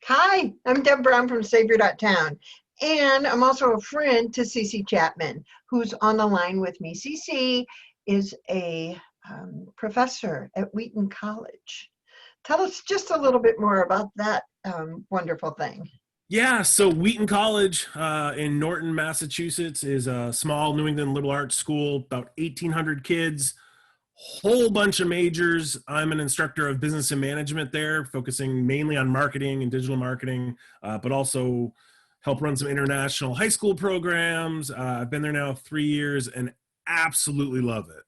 Hi, I'm Deb Brown from saveyour.town, and I'm also a friend to cc-chapman, who's on the line with me. Cc is a professor at Wheaton College. Tell us just a little bit more about that wonderful thing. Yeah, so Wheaton College in Norton, Massachusetts is a small New England liberal arts school, about 1,800 kids, whole bunch of majors. I'm an instructor of business and management there, focusing mainly on marketing and digital marketing, but also help run some international high school programs. I've been there now 3 years and absolutely love it.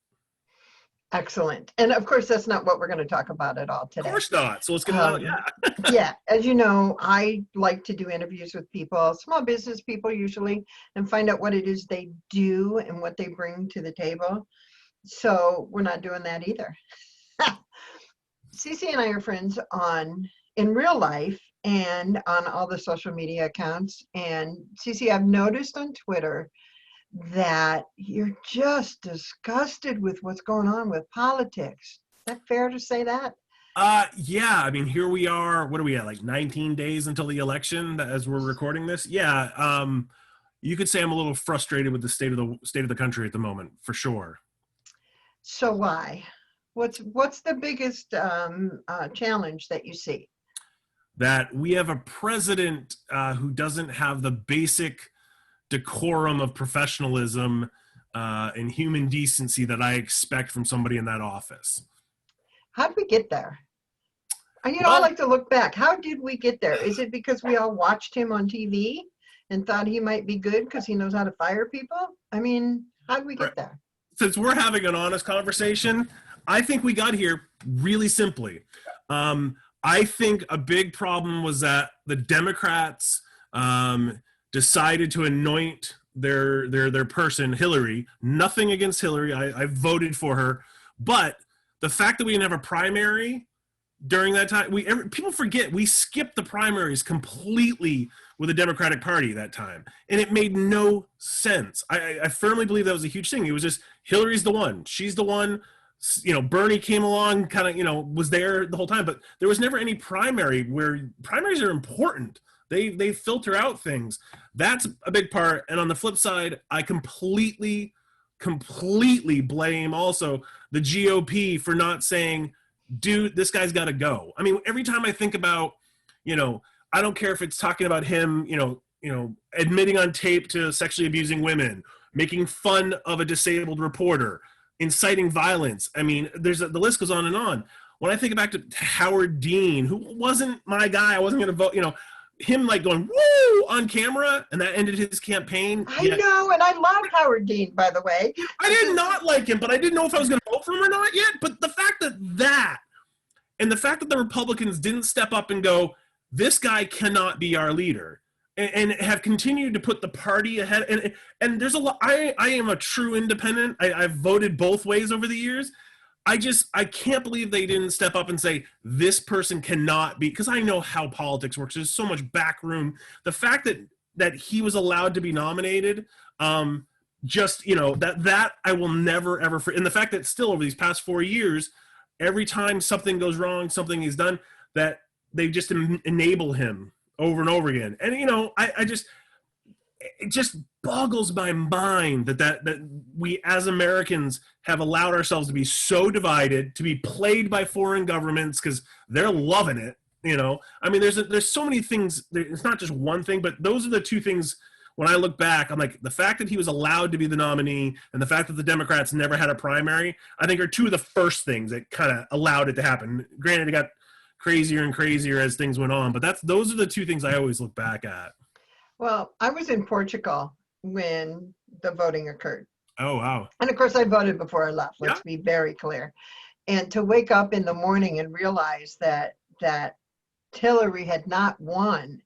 Excellent. And of course, that's not what we're going to talk about at all Of today. course not. So let's get it out. Yeah. Yeah, as you know, I like to do interviews with people, small business people usually, and find out what it is they do and what they bring to the table. So we're not doing that either. Cece and I are friends in real life and on all the social media accounts. And Cece, I've noticed on Twitter that you're just disgusted with what's going on with politics. Is that fair to say that? Yeah, I mean, here we are. What are we at? Like 19 days until the election as we're recording this. Yeah. You could say I'm a little frustrated with the state of the country at the moment, for sure. So why? What's the biggest challenge that you see? That we have a president who doesn't have the basic decorum of professionalism and human decency that I expect from somebody in that office. How did we get there? And I Well, like to look back. How did we get there? Is it because we all watched him on TV and thought he might be good because he knows how to fire people? I mean, how did we right. get there? Since we're having an honest conversation, I think we got here really simply. I think a big problem was that the Democrats decided to anoint their person, Hillary. Nothing against Hillary. I voted for her. But the fact that we didn't have a primary during that time, people forget we skipped the primaries completely with the Democratic Party that time, and it made no sense. I firmly believe that was a huge thing. It was just Hillary's the one, she's the one. Bernie came along, kind of was there the whole time, but there was never any primary. Where primaries are important, they filter out things. That's a big part. And on the flip side, I completely blame also the GOP for not saying, dude, this guy's got to go. I mean, every time I think about, I don't care if it's talking about him, admitting on tape to sexually abusing women, making fun of a disabled reporter, inciting violence. I mean, the list goes on and on. When I think back to Howard Dean, who wasn't my guy, I wasn't going to vote, him going, woo, on camera, and that ended his campaign. I know, and I love Howard Dean, by the way. I did not like him, but I didn't know if I was going to vote for him or not yet. But the fact and the fact that the Republicans didn't step up and go, this guy cannot be our leader, and have continued to put the party ahead. And there's a lot. I am a true independent. I've voted both ways over the years. I can't believe they didn't step up and say, this person cannot be, because I know how politics works. There's so much backroom. The fact that he was allowed to be nominated, that I will never, ever forget. And the fact that still over these past 4 years, every time something goes wrong, something he's done, that they just enable him over and over again. And, it just boggles my mind that we as Americans have allowed ourselves to be so divided, to be played by foreign governments because they're loving it. I mean, there's so many things. It's not just one thing, but those are the two things. When I look back, I'm like, the fact that he was allowed to be the nominee and the fact that the Democrats never had a primary, I think are two of the first things that kind of allowed it to happen. Granted, it got crazier and crazier as things went on, but those are the two things I always look back at. Well, I was in Portugal when the voting occurred. Oh, wow. And of course, I voted before I left. Let's be very clear. And to wake up in the morning and realize that Hillary had not won,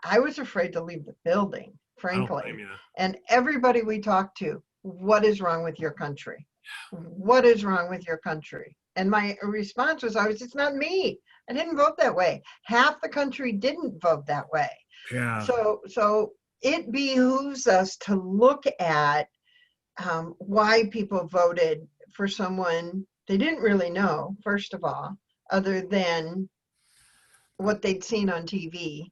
I was afraid to leave the building, frankly. And everybody we talked to, what is wrong with your country? What is wrong with your country? And my response was always, it's not me. I didn't vote that way. Half the country didn't vote that way. Yeah. So it behooves us to look at why people voted for someone they didn't really know, first of all, other than what they'd seen on TV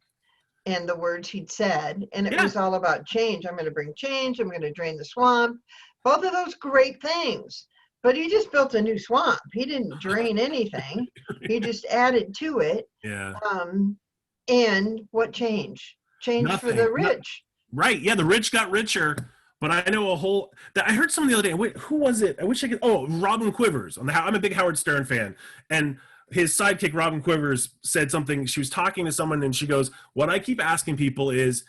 and the words he'd said, and it Yeah. was all about change. I'm going to bring change. I'm going to drain the swamp. Both of those great things. But he just built a new swamp. He didn't drain anything. He just added to it. Yeah. And what changed? Change for the Nothing. rich. Right. Yeah. The rich got richer. But I know I heard someone the other day. Wait, who was it? I wish I could. Oh, Robin Quivers. I'm a big Howard Stern fan. And his sidekick, Robin Quivers, said something. She was talking to someone and she goes, what I keep asking people is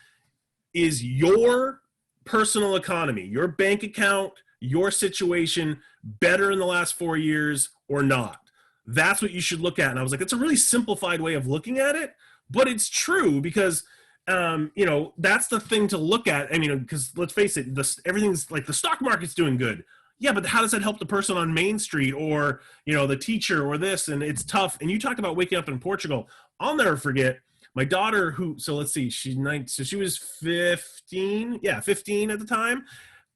your personal economy, your bank account, your situation better in the last 4 years or not? That's what you should look at. And I was like, it's a really simplified way of looking at it, but it's true because that's the thing to look at. I mean, because let's face it, everything's like the stock market's doing good. Yeah, but how does that help the person on Main Street or, the teacher or this? And it's tough. And you talked about waking up in Portugal. I'll never forget my daughter so let's see, she's 9, so she was 15. Yeah, 15 at the time.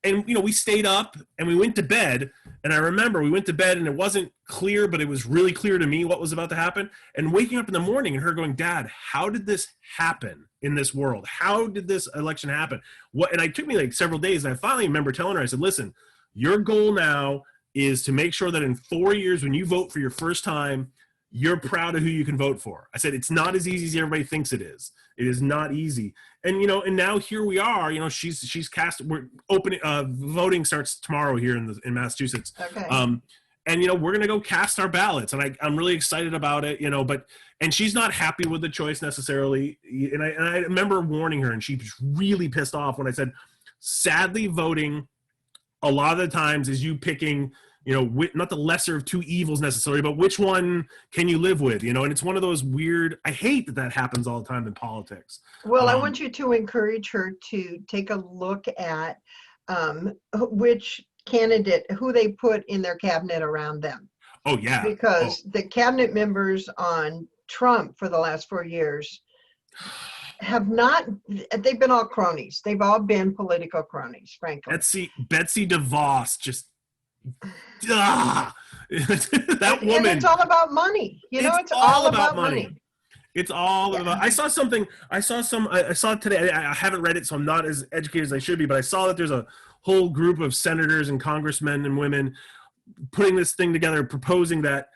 And, we stayed up and we went to bed. And I remember we went to bed and it wasn't clear, but it was really clear to me what was about to happen. And waking up in the morning and her going, Dad, how did this happen in this world? How did this election happen? And it took me like several days. And I finally remember telling her, I said, listen, your goal now is to make sure that in 4 years, when you vote for your first time, you're proud of who you can vote for. I said, it's not as easy as everybody thinks it is. It is not easy. And, and now here we are, she's cast, we're opening, voting starts tomorrow here in Massachusetts. Okay. And, we're going to go cast our ballots and I'm really excited about it, and she's not happy with the choice necessarily. And I remember warning her and she was really pissed off when I said, sadly, voting a lot of the times is you picking, not the lesser of two evils necessarily, but which one can you live with, and it's one of those weird, I hate that happens all the time in politics. Well, I want you to encourage her to take a look at which candidate, who they put in their cabinet around them. Oh, yeah. Because the cabinet members on Trump for the last 4 years they've been all cronies. They've all been political cronies, frankly. Betsy DeVos just, that woman. And it's all about money. It's all about money. It's all about, I saw it today. I haven't read it, so I'm not as educated as I should be, but I saw that there's a whole group of senators and congressmen and women putting this thing together, proposing that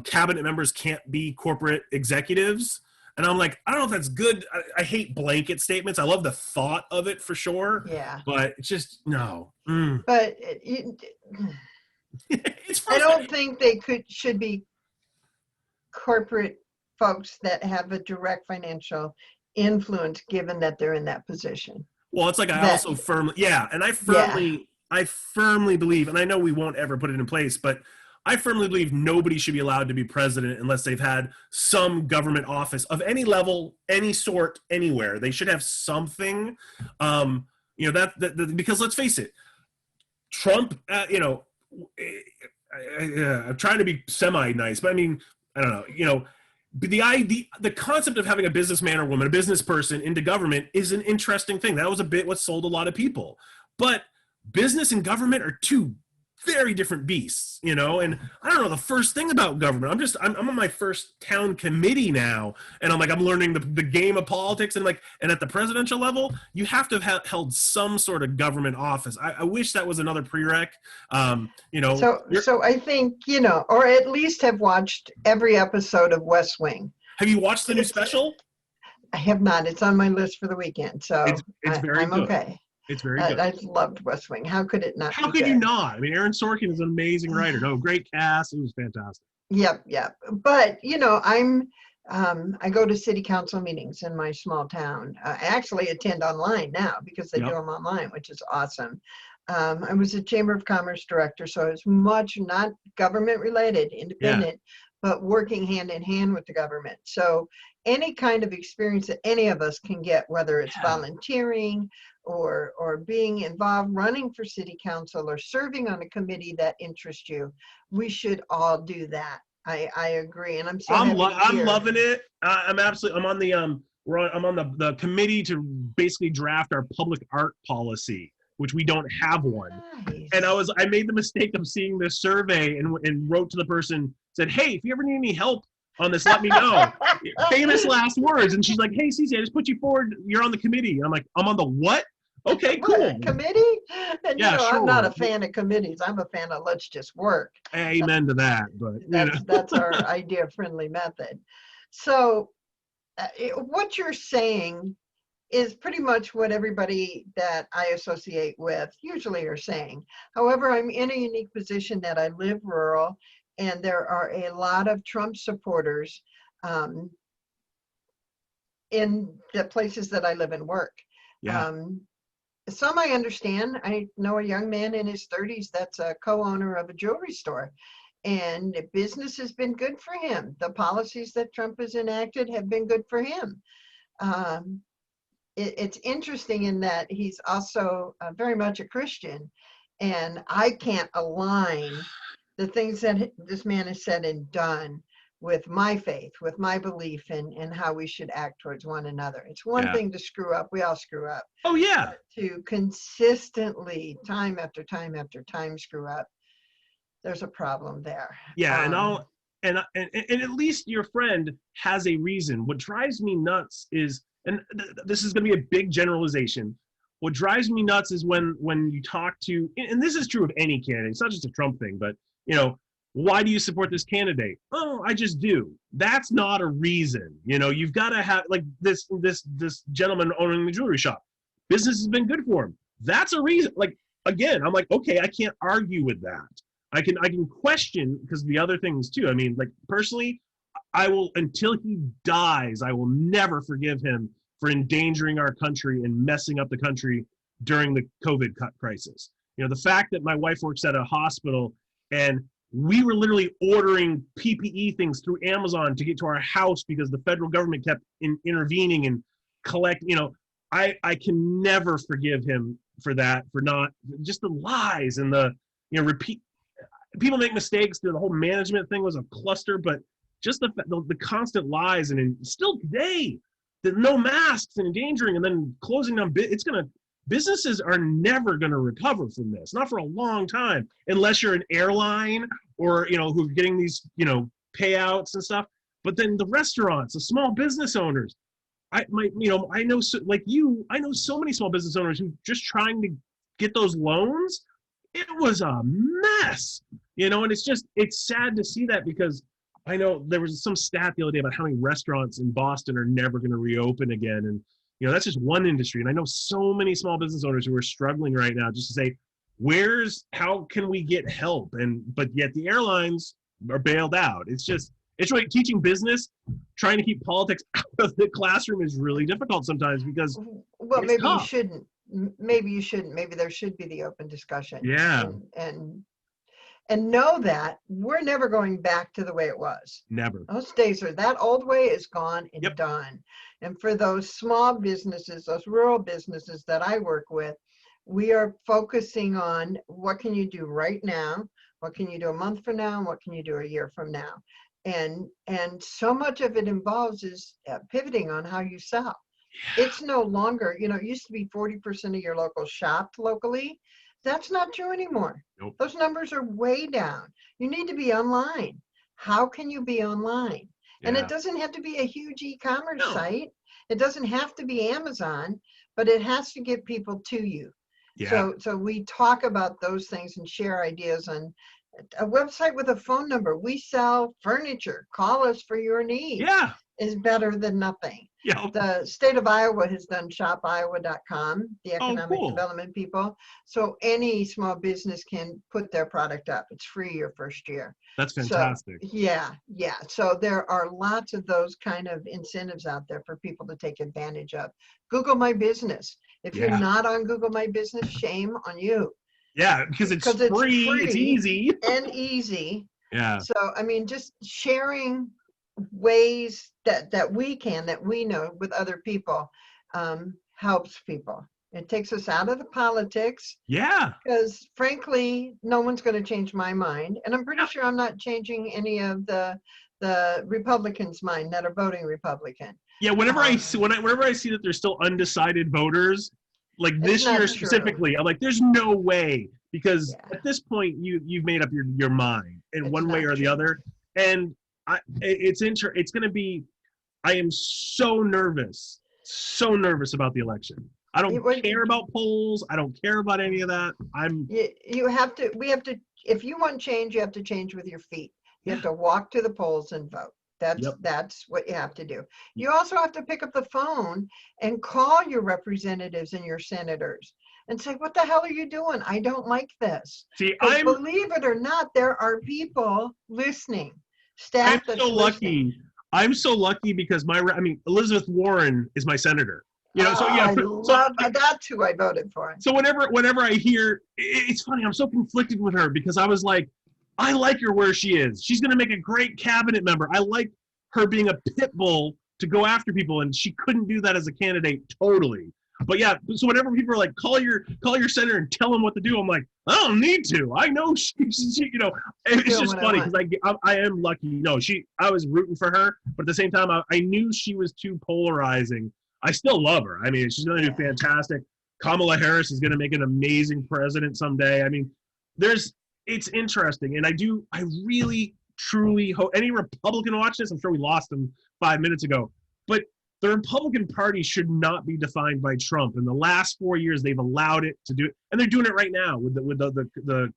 cabinet members can't be corporate executives. And I'm like, I don't know if that's good. I hate blanket statements. I love the thought of it for sure. Yeah. But it's just, no. But it's I don't think they should be corporate folks that have a direct financial influence, given that they're in that position. Well, it's like I firmly believe, and I know we won't ever put it in place, but I firmly believe nobody should be allowed to be president unless they've had some government office of any level, any sort, anywhere. They should have something, because let's face it, Trump, I'm trying to be semi-nice, but I mean, I don't know, the concept of having a businessman or woman, a business person into government is an interesting thing. That was a bit what sold a lot of people. But business and government are two very different beasts, and I don't know the first thing about government. I'm on my first town committee now, and I'm learning the game of politics, and at the presidential level, you have to have held some sort of government office. I wish that was another prereq, So I think, or at least have watched every episode of West Wing. Have you watched the new special? I have not. It's on my list for the weekend, so it's very I'm good. okay. It's very good. I loved West Wing. How could it not? How could you not? I mean, Aaron Sorkin is an amazing writer. No, great cast. It was fantastic. Yep. But I go to city council meetings in my small town. I actually attend online now because they do them online, which is awesome. I was a Chamber of Commerce director, so it's much not government related, independent, but working hand in hand with the government. So any kind of experience that any of us can get, whether it's volunteering or being involved, running for city council or serving on a committee that interests you, we should all do that. I agree, and I'm loving it. I'm on the committee to basically draft our public art policy, which we don't have one. Nice. And I made the mistake of seeing this survey and wrote to the person, said, hey, if you ever need any help on this. Let me know. Famous last words. And she's like, hey, Cece, I just put you forward. You're on the committee. And I'm like, I'm on the what? Okay, What, cool. a committee? And Yeah, I'm not a sure. fan of committees. I'm a fan of let's just work. Amen to that. But That's our idea of friendly method. So what you're saying is pretty much what everybody that I associate with usually are saying. However, I'm in a unique position that I live rural, and there are a lot of Trump supporters in the places that I live and work. yeah. Some I understand. I know a young man in his 30s that's a co-owner of a jewelry store, and business has been good for him. The policies that Trump has enacted have been good for him. It's interesting in that he's also very much a Christian, and I can't align the things that this man has said and done with my faith, with my belief in how we should act towards one another. It's one thing to screw up. We all screw up. Oh, yeah. To consistently, time after time after time, screw up, there's a problem there. Yeah, and at least your friend has a reason. What drives me nuts is, and this is going to be a big generalization. What drives me nuts is when you talk to, and this is true of any candidate. It's not just a Trump thing, but why do you support this candidate? Oh, I just do. That's not a reason. You've got to have, like, this gentleman owning the jewelry shop. Business has been good for him. That's a reason. Like, again, I'm like, okay, I can't argue with that. I can question, because the other things too. I mean, like, personally, I will, until he dies, I will never forgive him for endangering our country and messing up the country during the COVID crisis. The fact that my wife works at a hospital and we were literally ordering PPE things through Amazon to get to our house because the federal government kept intervening and collect. I can never forgive him for that, for not just the lies and the repeat. People make mistakes. The whole management thing was a cluster, but just the constant lies, and still today, the no masks and endangering, and then closing down. Businesses are never going to recover from this, not for a long time, unless you're an airline or who are getting these payouts and stuff. But then the restaurants, the small business owners, I know so many small business owners who just trying to get those loans. It was a mess, and it's sad to see that, because I know there was some stat the other day about how many restaurants in Boston are never going to reopen again. And, that's just one industry. And I know so many small business owners who are struggling right now just to say, how can we get help? But yet the airlines are bailed out. It's really teaching business, trying to keep politics out of the classroom is really difficult sometimes, because well, maybe tough. you shouldn't. Maybe there should be the open discussion. Yeah. And know that we're never going back to the way it was. Never. Those days that old way is gone and done. And for those small businesses, those rural businesses that I work with, we are focusing on what can you do right now? What can you do a month from now? And what can you do a year from now? And so much of it involves is pivoting on how you sell. Yeah. It's no longer, it used to be 40% of your local shopped locally. That's not true anymore. Nope. Those numbers are way down. You need to be online. How can you be online? Yeah. And it doesn't have to be a huge e-commerce site. It doesn't have to be Amazon, but it has to get people to you. Yeah. So we talk about those things and share ideas on a website with a phone number. We sell furniture. Call us for your needs. Yeah. Is better than nothing. Yeah. The state of Iowa has done shopiowa.com, the economic development people. So any small business can put their product up. It's free your first year. That's fantastic. So, yeah. So there are lots of those kind of incentives out there for people to take advantage of. Google My Business. If you're not on Google My Business, shame on you. Yeah, because it's free, it's easy. And easy. Yeah. So, I mean, just sharing ways that we know with other people helps people. It takes us out of the politics. Yeah. Because frankly, no one's going to change my mind. And I'm pretty sure I'm not changing any of the Republicans' mind that are voting Republican. Yeah, whenever I see that there's still undecided voters, like this year specifically, I'm like, there's no way, because at this point you've made up your mind in one way or the other. And it's going to be. I am so nervous about the election. I don't care about polls. I don't care about any of that. We have to, if you want change, you have to change with your feet. You have to walk to the polls and vote. That's what you have to do. You also have to pick up the phone and call your representatives and your senators and say, what the hell are you doing? I don't like this. See, believe it or not, there are people listening. Staff that's listening. I'm so lucky because Elizabeth Warren is my senator. That's who I voted for. So whenever I hear, it's funny, I'm so conflicted with her because I was like, I like her where she is. She's going to make a great cabinet member. I like her being a pit bull to go after people, and she couldn't do that as a candidate totally. But yeah, so whenever people are like, call your senator and tell him what to do, I'm like, I don't need to. I know she it's just funny because I am lucky. No, I was rooting for her, but at the same time, I knew she was too polarizing. I still love her. I mean, she's going to do fantastic. Kamala Harris is going to make an amazing president someday. I mean, it's interesting. And I really, truly hope any Republican watch this. I'm sure we lost them 5 minutes ago, but the Republican Party should not be defined by Trump. In the last 4 years, they've allowed it to do it. And they're doing it right now with the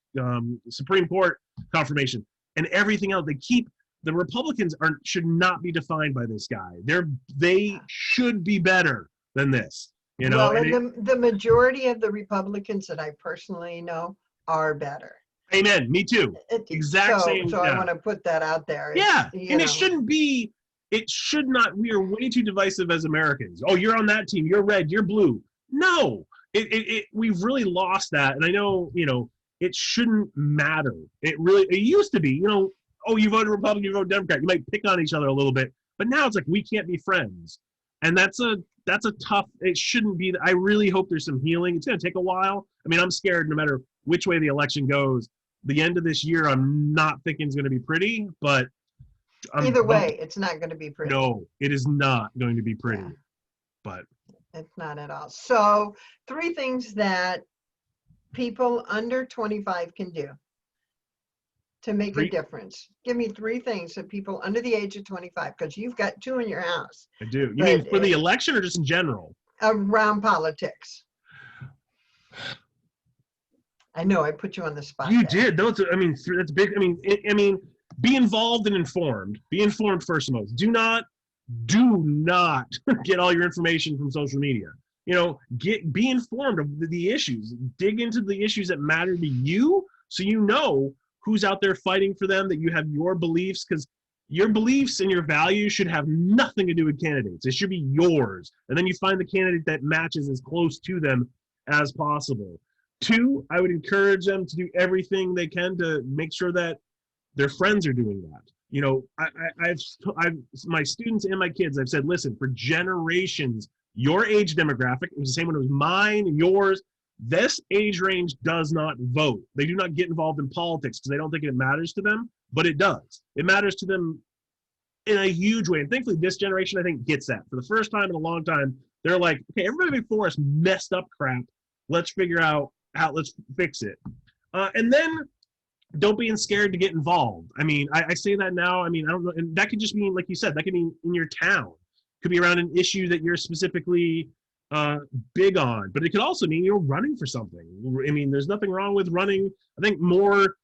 Supreme Court confirmation and everything else. The Republicans should not be defined by this guy. They should be better than this. Well, and the majority of the Republicans that I personally know are better. Amen. Me too. Same. So I want to put that out there. It shouldn't be. It should not. We are way too divisive as Americans. Oh, you're on that team. You're red. You're blue. No. We've really lost that. And I know, it shouldn't matter. It used to be, oh, you voted Republican, you voted Democrat. You might pick on each other a little bit. But now it's like we can't be friends. And that's a tough, it shouldn't be. I really hope there's some healing. It's going to take a while. I mean, I'm scared no matter which way the election goes. The end of this year, I'm not thinking it's going to be pretty, but either way, it's not going to be pretty. No, it is not going to be pretty. But it's not at all. So 3 things that people under 25 can do to make a difference. Give me 3 things that people under the age of 25, because you've got 2 in your house. I do. You mean for the election or just in general? Around politics. I know I put you on the spot. You did. That's big. I mean, be involved and informed. Be informed first and most. Do not get all your information from social media. Be informed of the issues. Dig into the issues that matter to you, so you know who's out there fighting for them. That you have your beliefs, because your beliefs and your values should have nothing to do with candidates. It should be yours, and then you find the candidate that matches as close to them as possible. 2, I would encourage them to do everything they can to make sure that their friends are doing that. I've my students and my kids, I've said, listen, for generations, your age demographic, it was the same when it was mine and yours, this age range does not vote. They do not get involved in politics because they don't think it matters to them, but it does. It matters to them in a huge way. And thankfully, this generation, I think, gets that. For the first time in a long time, they're like, okay, everybody before us messed up crap. Let's figure out let's fix it. And then don't be scared to get involved. I mean, I say that now. I mean, I don't know. And that could just mean, like you said, that could mean in your town. It could be around an issue that you're specifically big on. But it could also mean you're running for something. I mean, there's nothing wrong with running. I think more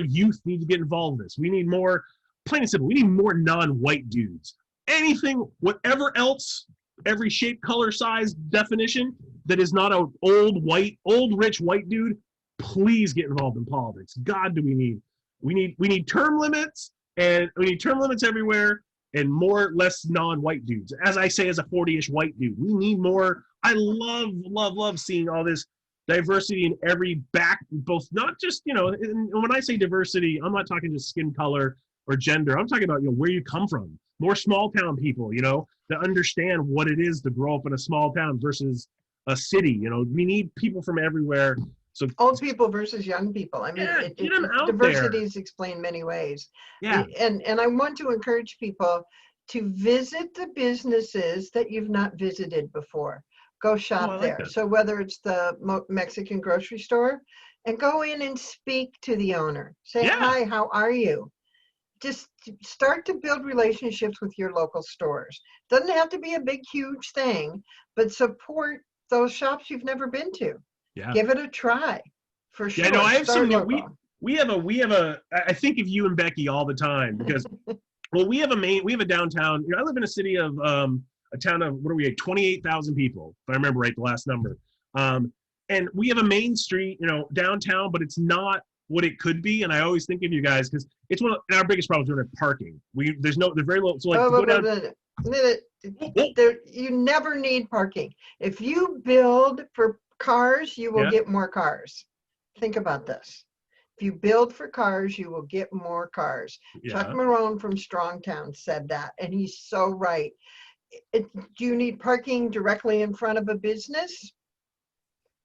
youth need to get involved in this. We need more, plain and simple, we need more non-white dudes. Anything, whatever else, every shape, color, size, definition that is not an old rich white dude, please get involved in politics. God, do we need term limits, and we need term limits everywhere, and less non-white dudes. As I say, as a 40-ish white dude, we need more. I love seeing all this diversity in every both, not just, and when I say diversity, I'm not talking just skin color or gender. I'm talking about, where you come from. More small town people, that understand what it is to grow up in a small town versus a city. We need people from everywhere. So old people versus young people. I mean, diversity is explained many ways. Yeah. And I want to encourage people to visit the businesses that you've not visited before. Go shop there. That. So whether it's the Mexican grocery store, and go in and speak to the owner. Say, hi, how are you? just start to build relationships with your local stores. Doesn't have to be a big, huge thing, but support those shops you've never been to. Yeah. Give it a try, for sure. Yeah, no, I have Start some new, local. we have a, I think of you and Becky all the time because, well, we have a downtown, I live in a city of, a town of, what are we at, 28,000 people, if I remember right, the last number. And we have a main street, downtown, but it's not what it could be. And I always think of you guys because it's one of our biggest problems is parking. There's very low. So like, go down. You never need parking. If you build for cars, you will get more cars. Think about this. If you build for cars, you will get more cars. Chuck Marone from Strongtown said that, and he's so right. Do you need parking directly in front of a business?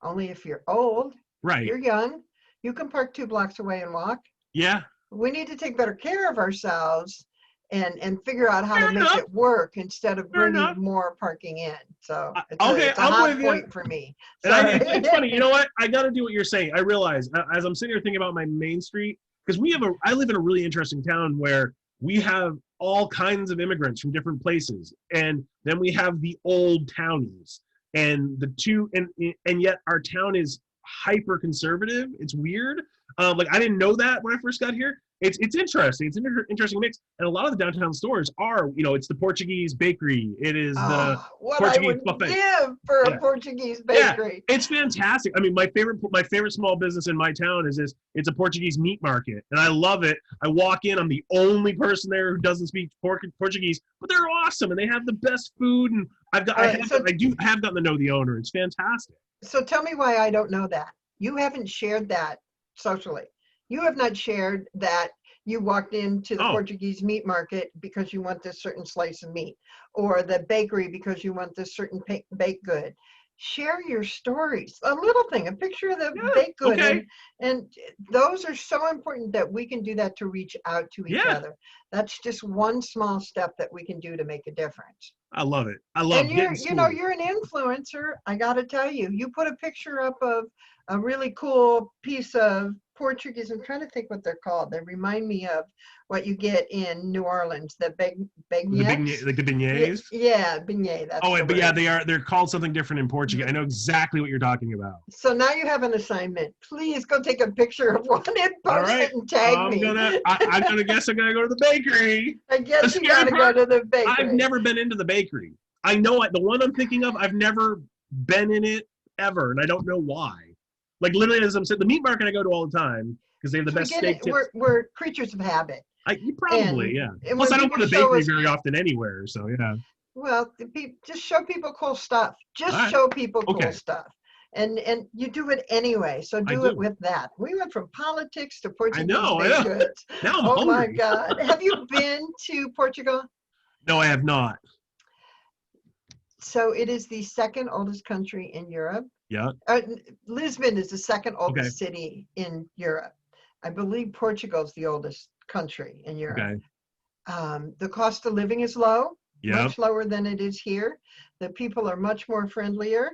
Only if you're old. Right. You're young. You can park 2 blocks away and walk. Yeah. We need to take better care of ourselves and figure out how to make it work instead of bringing more parking in. So it's a hot point for me. It's funny. You know what? I got to do what you're saying. I realize as I'm sitting here thinking about my main street, because I live in a really interesting town where we have all kinds of immigrants from different places. And then we have the old townies and the two, and yet our town is hyper conservative. It's weird. Like I didn't know that when I first got here. It's interesting. It's an interesting mix. And a lot of the downtown stores are, it's the Portuguese bakery. It is the Portuguese buffet. Give for a Portuguese bakery. Yeah, it's fantastic. I mean, my favorite small business in my town is this. It's a Portuguese meat market, and I love it. I walk in, I'm the only person there who doesn't speak Portuguese, but they're awesome, and they have the best food. And I have gotten to know the owner. It's fantastic. So tell me why I don't know that. You haven't shared that socially. You have not shared that you walked into the Portuguese meat market because you want this certain slice of meat, or the bakery because you want this certain baked good. Share your stories. A little thing, a picture of the baked good. Okay. And those are so important that we can do that to reach out to each other. That's just one small step that we can do to make a difference. I love it. I love it. And you're an influencer. I got to tell you, you put a picture up of a really cool piece of Portuguese. I'm trying to think what they're called. They remind me of what you get in New Orleans, the beignets. Like the beignets? Yeah, beignet. That's they're called something different in Portugal. I know exactly what you're talking about. So now you have an assignment. Please go take a picture of one and post it and tag me. I'm gonna guess I'm gonna go to the bakery. I guess you gotta go to the bakery. I've never been into the bakery. I know the one I'm thinking of, I've never been in it ever, and I don't know why. Like literally, as I'm saying, the meat market I go to all the time because they have the best steak tips. We're creatures of habit. You probably, yeah. Plus, I don't go to the bakery very often anywhere, so yeah. Well, just show people cool stuff. Show people cool stuff. And you do it anyway, so do it with that. We went from politics to Portuguese baked goods. Now I'm hungry. My hungry. God. Have you been to Portugal? No, I have not. So it is the second oldest country in Europe. Yeah. Lisbon is the second oldest city in Europe. I believe Portugal is the oldest country in Europe. Okay. The cost of living is low, Yep. much lower than it is here. The people are much more friendlier.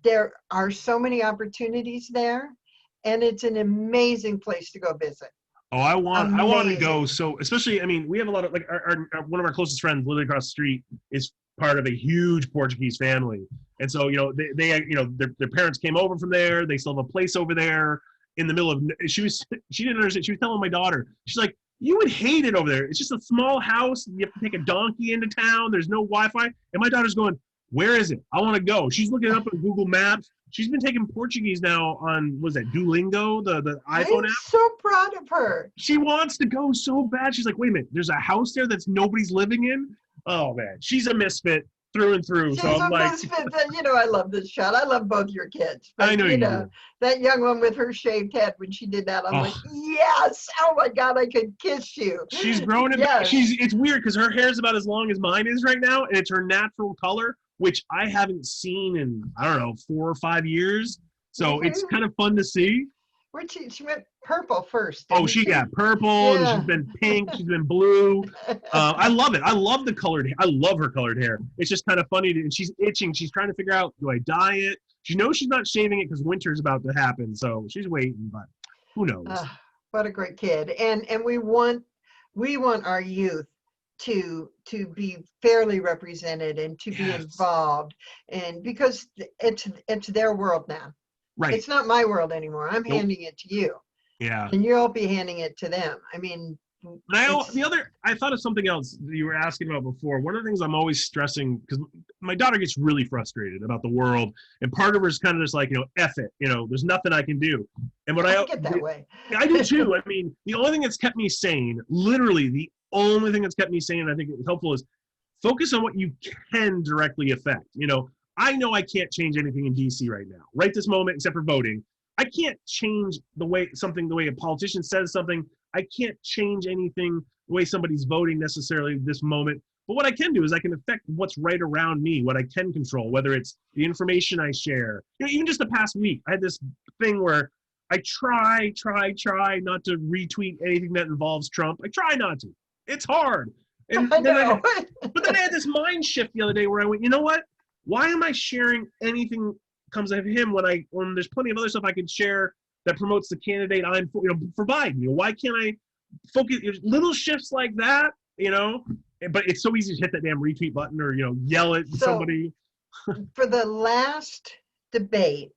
There are so many opportunities there, and it's an amazing place to go visit. Oh, I want to go. So especially, I mean, we have a lot of like our one of our closest friends literally across the street is part of a huge Portuguese family, and so they their parents came over from there. They still have a place over there in the middle of. She didn't understand. She was telling my daughter, she's like, you would hate it over there. It's just a small house. You have to take a donkey into town. There's no Wi-Fi. And my daughter's going, where is it? I want to go. She's looking it up on Google Maps. She's been taking Portuguese now on, what is that, Duolingo, the iPhone app? I'm so proud of her. She wants to go so bad. She's like, wait a minute, there's a house there that's nobody's living in? Oh, man. She's a misfit through and through. She's a misfit. I love this shot. I love both your kids. But, I know you do. That young one with her shaved head, when she did that, I'm like, yes. Oh, my God, I could kiss you. She's growing it. Yes. It's weird because her hair is about as long as mine is right now, and it's her natural color, which I haven't seen in, I don't know, 4 or 5 years. So it's kind of fun to see. She went purple first. She got purple. Yeah. She's been pink. She's been blue. I love it. I love the colored hair. I love her colored hair. It's just kind of funny. And she's itching. She's trying to figure out, do I dye it? She knows she's not shaving it because winter's about to happen. So she's waiting, but who knows? What a great kid. And we want we want our youth to be fairly represented and to be involved, and because it's their world now. Right. It's not my world anymore. I'm Nope. handing it to you. Yeah. And you'll be handing it to them. I mean, I thought of something else that you were asking about before. One of the things I'm always stressing, because my daughter gets really frustrated about the world, and part of her is kind of just like, F it, there's nothing I can do. And what I get that way. I do too. I mean, the only thing that's kept me sane, literally the only thing that's kept me sane, and I think it's helpful, is focus on what you can directly affect. I know I can't change anything in DC right now, right this moment, except for voting. I can't change the way a politician says something. I can't change anything the way somebody's voting necessarily this moment. But what I can do is I can affect what's right around me, what I can control, whether it's the information I share. Even just the past week, I had this thing where I try not to retweet anything that involves Trump. I try not to. It's hard. And I know. But then I had this mind shift the other day where I went, you know what? Why am I sharing anything comes out of him when there's plenty of other stuff I can share that promotes the candidate I'm for, for Biden? Why can't I focus little shifts like that? But it's so easy to hit that damn retweet button or yell at somebody. For the last debate,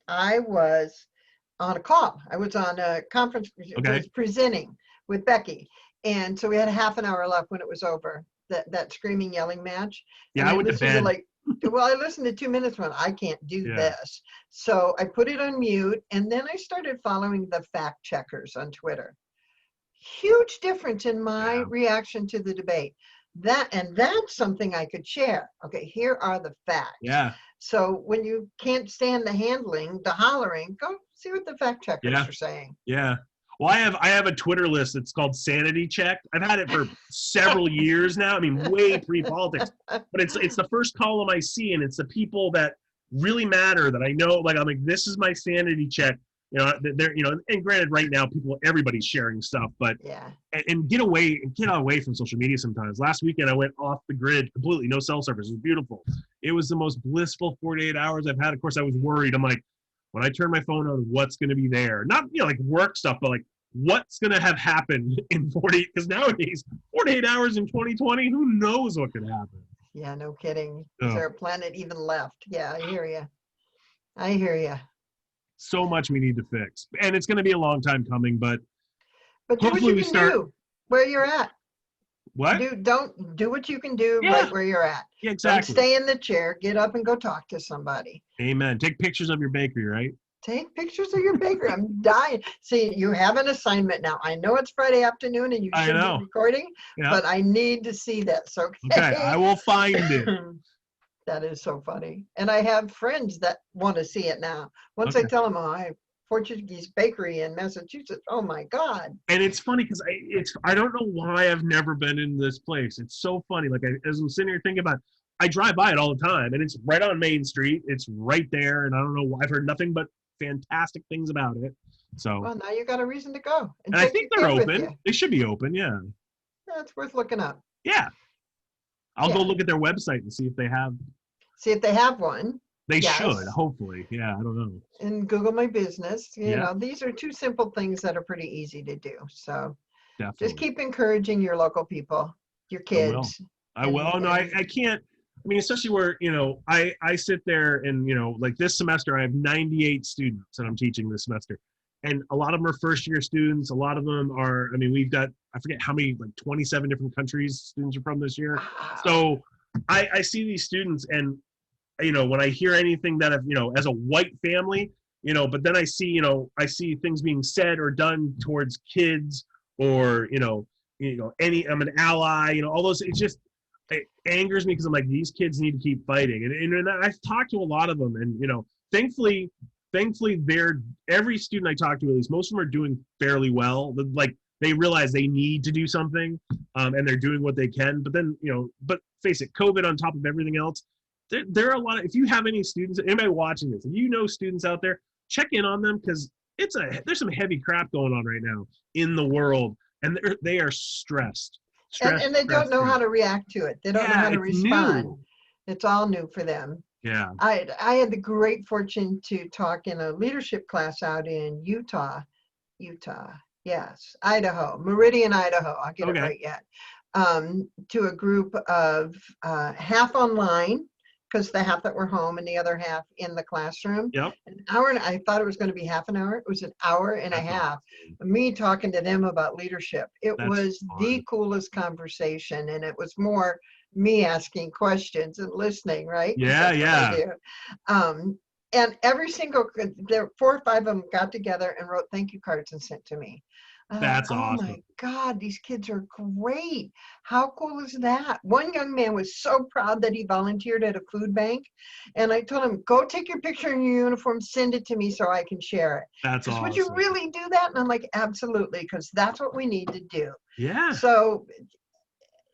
I was on a call. I was on a conference. Okay. I was presenting with Becky, and so we had a half an hour left when it was over. That screaming, yelling match. Yeah, and I went to bed. Well, I listened to 2 minutes when I can't do this. So I put it on mute, and then I started following the fact checkers on Twitter. Huge difference in my reaction to the debate. That's something I could share. Okay, here are the facts. Yeah. So when you can't stand the hollering, go see what the fact checkers are saying. Yeah. Well, I have a Twitter list that's called Sanity Check. I've had it for several years now. I mean, way pre-politics. But it's the first column I see, and it's the people that really matter that I know. Like, I'm like, this is my sanity check. And granted, right now, everybody's sharing stuff, but and get away from social media sometimes. Last weekend, I went off the grid completely, no cell service. It was beautiful. It was the most blissful 48 hours I've had. Of course, I was worried. I'm like, when I turn my phone on, what's going to be there? Not, like work stuff, but like what's going to have happened in 40, because nowadays, 48 hours in 2020, who knows what could happen? Yeah, no kidding. Is there a planet even left? Yeah, I hear you. So much we need to fix. And it's going to be a long time coming, but do what you can do where you're at. What? Don't do what you can do right where you're at. Yeah, exactly. Don't stay in the chair. Get up and go talk to somebody. Amen. Take pictures of your bakery, right? Take pictures of your bakery. I'm dying. See, you have an assignment now. I know it's Friday afternoon and you should be recording, but I need to see this, okay? Okay, I will find it. That is so funny. And I have friends that want to see it now. Once I tell them, I have Portuguese bakery in Massachusetts. Oh my God. And it's funny because I don't know why I've never been in this place. It's so funny. Like as I'm sitting here thinking about it, I drive by it all the time, and it's right on Main Street. It's right there, and I don't know why. I've heard nothing but fantastic things about it. So well, now you got a reason to go. And I think they're open. They should be open, yeah. Yeah, it's worth looking up. Yeah. I'll go look at their website and see if they have. See if they have one. They should, hopefully. Yeah, I don't know. And Google My Business. You know, these are two simple things that are pretty easy to do. So definitely. Just keep encouraging your local people, your kids. I will. No, I can't. I mean, especially where, I sit there and, like this semester, I have 98 students that I'm teaching this semester. And a lot of them are first year students. A lot of them are, we've got, I forget how many, like 27 different countries students are from this year. Wow. So I see these students and, when I hear anything that, as a white family, but then I see things being said or done towards kids or, I'm an ally, all those, it angers me because I'm like, these kids need to keep fighting. And I've talked to a lot of them and, thankfully every student I talk to, at least most of them are doing fairly well. Like they realize they need to do something and they're doing what they can. But then, but face it, COVID on top of everything else, there are a lot of, if you have any students, anybody watching this, if you know students out there, check in on them because there's some heavy crap going on right now in the world and they are stressed. And they don't know how to react to it. They don't know how to respond. New. It's all new for them. Yeah. I had the great fortune to talk in a leadership class out in Utah. Yeah, Yes, Idaho, Meridian, Idaho. I'll get it Okay. right yet. To a group of half online, because the half that were home and the other half in the classroom. Yep. An hour, and I thought it was going to be half an hour. It was an hour and a That's half. awesome. Me talking to them about leadership. It That's was fun. the coolest conversation, and it was more me asking questions and listening, right? 'Cause Yeah, that's what I do. And every single, there 4 or 5 of them got together and wrote thank you cards and sent to me. I thought, That's oh awesome. my God, these kids are great. How cool is that? One young man was so proud that he volunteered at a food bank. And I told him, go take your picture in your uniform, send it to me so I can share it. That's Because awesome. would you really do that? And I'm like, absolutely, because that's what we need to do. Yeah. So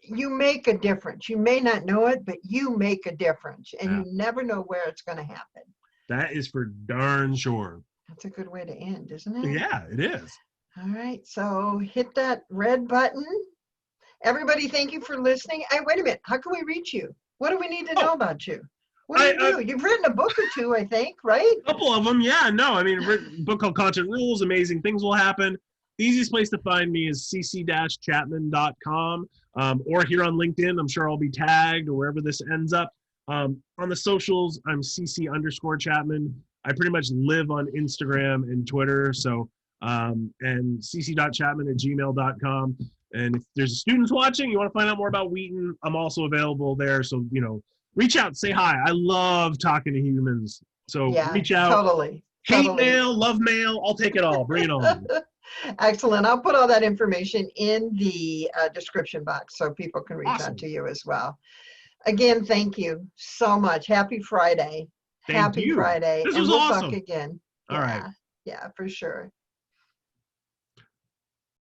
you make a difference. You may not know it, but you make a difference. And Yeah. you never know where it's going to happen. That is for darn sure. That's a good way to end, isn't it? Yeah, it is. All right, so hit that red button. Everybody, thank you for listening. Hey, wait a minute. How can we reach you? What do we need to know about you? What do you do? You've written a book or two, I think, right? A couple of them, yeah. No, I mean, a book called Content Rules, Amazing Things Will Happen. The easiest place to find me is cc-chapman.com, or here on LinkedIn. I'm sure I'll be tagged or wherever this ends up. On the socials, I'm cc_Chapman. I pretty much live on Instagram and Twitter, so and cc.chapman@gmail.com. And if there's students watching, you want to find out more about Wheaton, I'm also available there. So, reach out, say hi. I love talking to humans. So Yeah, reach out. Totally. Hate mail, love mail, I'll take it all. Bring it on. Excellent. I'll put all that information in the description box so people can reach Awesome. out to you as well. Again, thank you so much. Happy Friday. Thank Happy you. Friday. This and was we'll awesome. talk again. All right. Yeah, for sure.